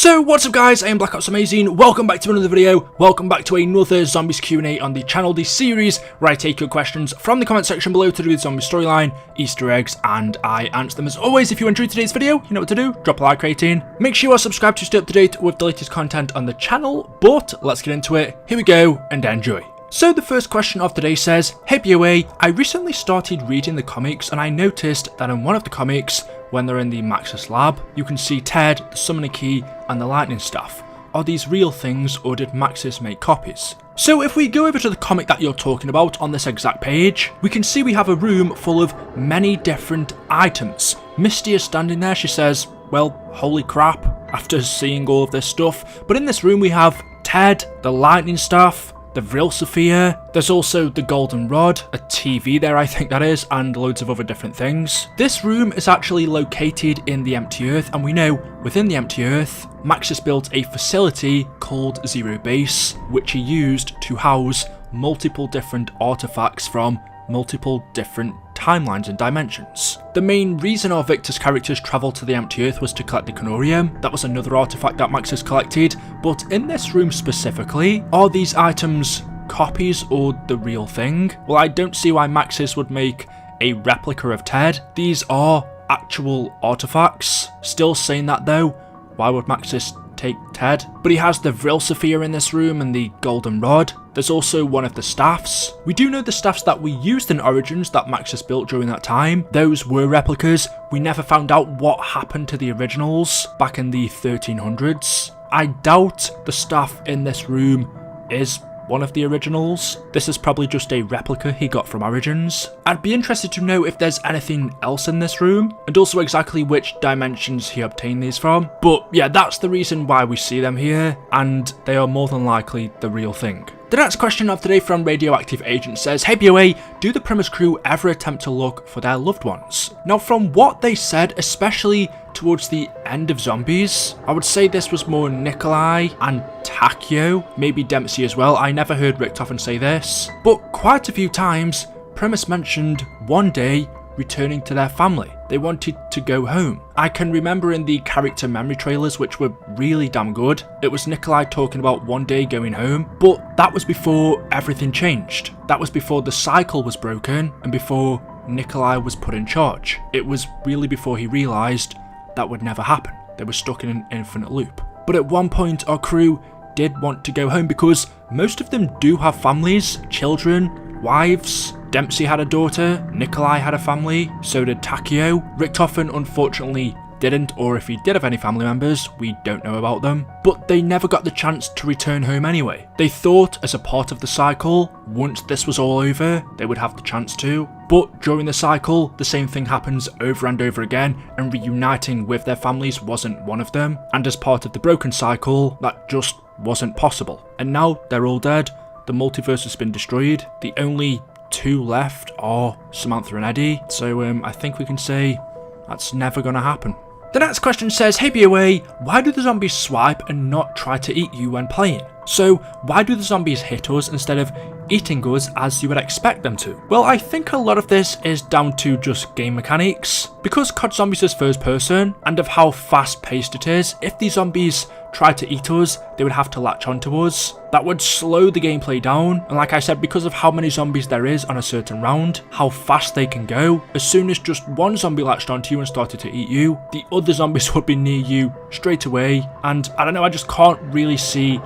So what's up guys, I am Black Ops Amazing, welcome back to another video, welcome back to another Zombies Q&A on the channel, the series where I take your questions from the comment section below to do with zombie storyline, Easter eggs, and I answer them. As always, if you enjoyed today's video, you know what to do, drop a like rating, make sure you are subscribed to stay up to date with the latest content on the channel, but let's get into it, here we go, and enjoy. So the first question of the day says, hey BOA, I recently started reading the comics and I noticed that in one of the comics, when they're in the Maxis lab, you can see Ted, the summoner key, and the lightning staff. Are these real things or did Maxis make copies? So if we go over to the comic that you're talking about on this exact page, we can see we have a room full of many different items. Misty is standing there, she says, well, holy crap, after seeing all of this stuff. But in this room we have Ted, the lightning staff, the Vril Sophia, there's also the golden rod, a TV there I think that is, and loads of other different things. This room is actually located in the empty earth, and we know within the empty earth, Maxis built a facility called Zero Base, which he used to house multiple different artifacts from multiple different timelines and dimensions. The main reason our Victor's characters travelled to the empty earth was to collect the Canorium. That was another artifact that Maxis collected, but in this room specifically, are these items copies or the real thing? Well, I don't see why Maxis would make a replica of Ted. These are actual artifacts. Still saying that though, why would Maxis take Ted? But he has the Vril Sophia in this room and the golden rod. There's also one of the staffs. We do know the staffs that we used in Origins that Maxis built during that time. Those were replicas. We never found out what happened to the originals back in the 1300s. I doubt the staff in this room is one of the originals. This is probably just a replica he got from Origins. I'd be interested to know if there's anything else in this room, and also exactly which dimensions he obtained these from. But yeah, that's the reason why we see them here, and they are more than likely the real thing. The next question of the day from Radioactive Agent says, hey BOA, do the Primis crew ever attempt to look for their loved ones? Now from what they said, especially towards the end of Zombies, I would say this was more Nikolai and Takio, maybe Dempsey as well. I never heard Richtofen say this, but quite a few times Primis mentioned one day returning to their family. They wanted to go home. I can remember in the character memory trailers, which were really damn good, it was Nikolai talking about one day going home, but that was before everything changed. That was before the cycle was broken and before Nikolai was put in charge. It was really before he realised that would never happen. They were stuck in an infinite loop. But at one point our crew did want to go home because most of them do have families, children, wives. Dempsey had a daughter, Nikolai had a family, so did Takio. Richtofen unfortunately didn't, or if he did have any family members, we don't know about them. But they never got the chance to return home anyway. They thought as a part of the cycle, once this was all over, they would have the chance to. But during the cycle, the same thing happens over and over again, and reuniting with their families wasn't one of them. And as part of the broken cycle, that just wasn't possible. And now they're all dead, the multiverse has been destroyed, the only two left are Samantha and Eddie, so I think we can say that's never gonna happen. The next question says, hey BOA, why do the zombies swipe and not try to eat you when playing? So why do the zombies hit us instead of eating us as you would expect them to? Well, I think a lot of this is down to just game mechanics. Because COD Zombies is first person, and of how fast paced it is, if these zombies tried to eat us, they would have to latch onto us. That would slow the gameplay down, and like I said, because of how many zombies there is on a certain round, how fast they can go, as soon as just one zombie latched onto you and started to eat you, the other zombies would be near you straight away, and I don't know, I just can't really see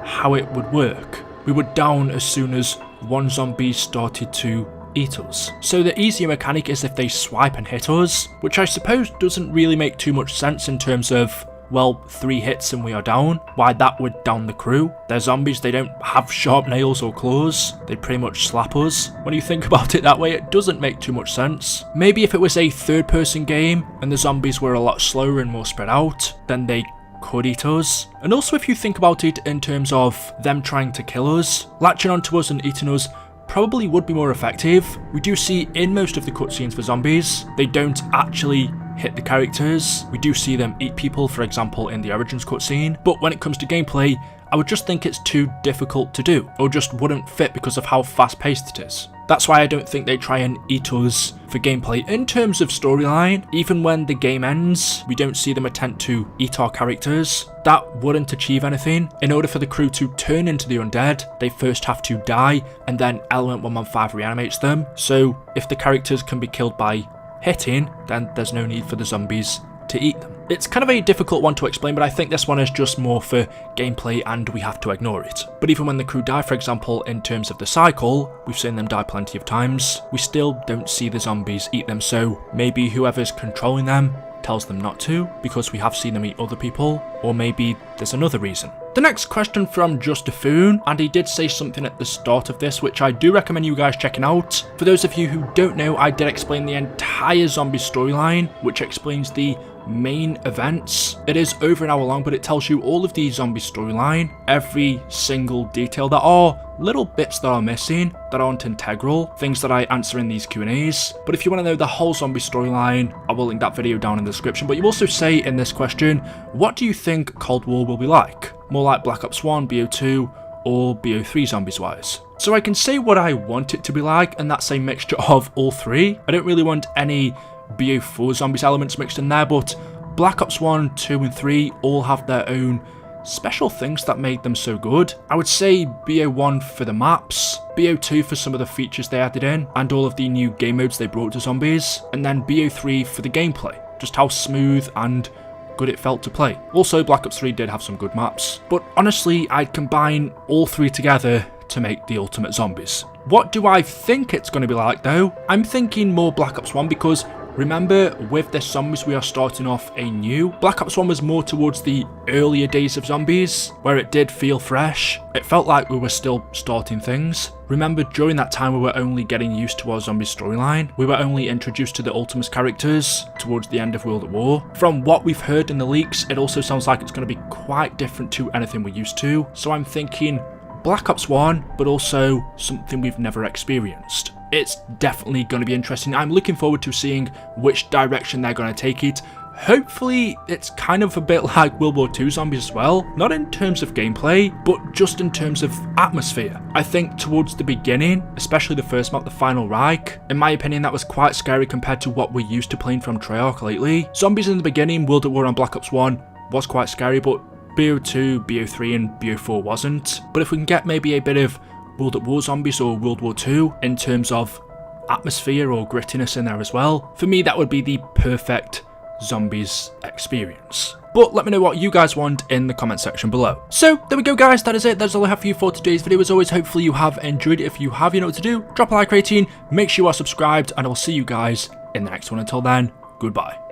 how it would work. We were down as soon as one zombie started to eat us. So the easier mechanic is if they swipe and hit us, which I suppose doesn't really make too much sense in terms of, well, 3 hits and we are down. Why that would down the crew? They're zombies, they don't have sharp nails or claws. They pretty much slap us. When you think about it that way, it doesn't make too much sense. Maybe if it was a third-person game and the zombies were a lot slower and more spread out, then they could eat us. And also if you think about it in terms of them trying to kill us, latching onto us and eating us probably would be more effective. We do see in most of the cutscenes for zombies, they don't actually hit the characters. We do see them eat people, for example in the Origins cutscene, but when it comes to gameplay, I would just think it's too difficult to do, or just wouldn't fit because of how fast paced it is. That's why I don't think they try and eat us for gameplay. In terms of storyline, even when the game ends, we don't see them attempt to eat our characters. That wouldn't achieve anything. In order for the crew to turn into the undead, they first have to die, and then Element 115 reanimates them. So if the characters can be killed by hitting, then there's no need for the zombies to eat them. It's kind of a difficult one to explain, but I think this one is just more for gameplay and we have to ignore it. But even when the crew die, for example, in terms of the cycle, we've seen them die plenty of times, we still don't see the zombies eat them, so maybe whoever's controlling them tells them not to, because we have seen them eat other people, or maybe there's another reason. The next question from Justafoon, and he did say something at the start of this, which I do recommend you guys checking out. For those of you who don't know, I did explain the entire zombie storyline, which explains the main events. It is over an hour long, but it tells you all of the zombie storyline, every single detail. There are little bits that are missing, that aren't integral, things that I answer in these Q&As. But if you want to know the whole zombie storyline, I will link that video down in the description. But you also say in this question, what do you think Cold War will be like? More like Black Ops 1, BO2, or BO3 zombies wise? So I can say what I want it to be like, and that's a mixture of all three. I don't really want any BO4 zombies elements mixed in there, but Black Ops 1, 2 and 3 all have their own special things that made them so good. I would say BO1 for the maps, BO2 for some of the features they added in, and all of the new game modes they brought to zombies, and then BO3 for the gameplay, just how smooth and good it felt to play. Also, Black Ops 3 did have some good maps, but honestly, I'd combine all three together to make the ultimate zombies. What do I think it's going to be like though? I'm thinking more Black Ops 1 because remember, with the zombies we are starting off anew. Black Ops 1 was more towards the earlier days of zombies, where it did feel fresh. It felt like we were still starting things. Remember, during that time we were only getting used to our zombie storyline. We were only introduced to the Ultimus characters towards the end of World at War. From what we've heard in the leaks, it also sounds like it's going to be quite different to anything we're used to. So I'm thinking Black Ops 1, but also something we've never experienced. It's definitely going to be interesting. I'm looking forward to seeing which direction they're going to take it. Hopefully, it's kind of a bit like World War II zombies as well. Not in terms of gameplay, but just in terms of atmosphere. I think towards the beginning, especially the first map, the Final Reich, in my opinion, that was quite scary compared to what we're used to playing from Treyarch lately. Zombies in the beginning, World at War and Black Ops 1 was quite scary, but BO2, BO3 and BO4 wasn't. But if we can get maybe a bit of World at War zombies or World War II in terms of atmosphere or grittiness in there as well, for me that would be the perfect zombies experience. But let me know what you guys want in the comment section below. So there we go guys, that is it. That's all I have for you for today's video. As always, hopefully you have enjoyed it. If you have, you know what to do. Drop a like rating, make sure you are subscribed, and I will see you guys in the next one. Until then, goodbye.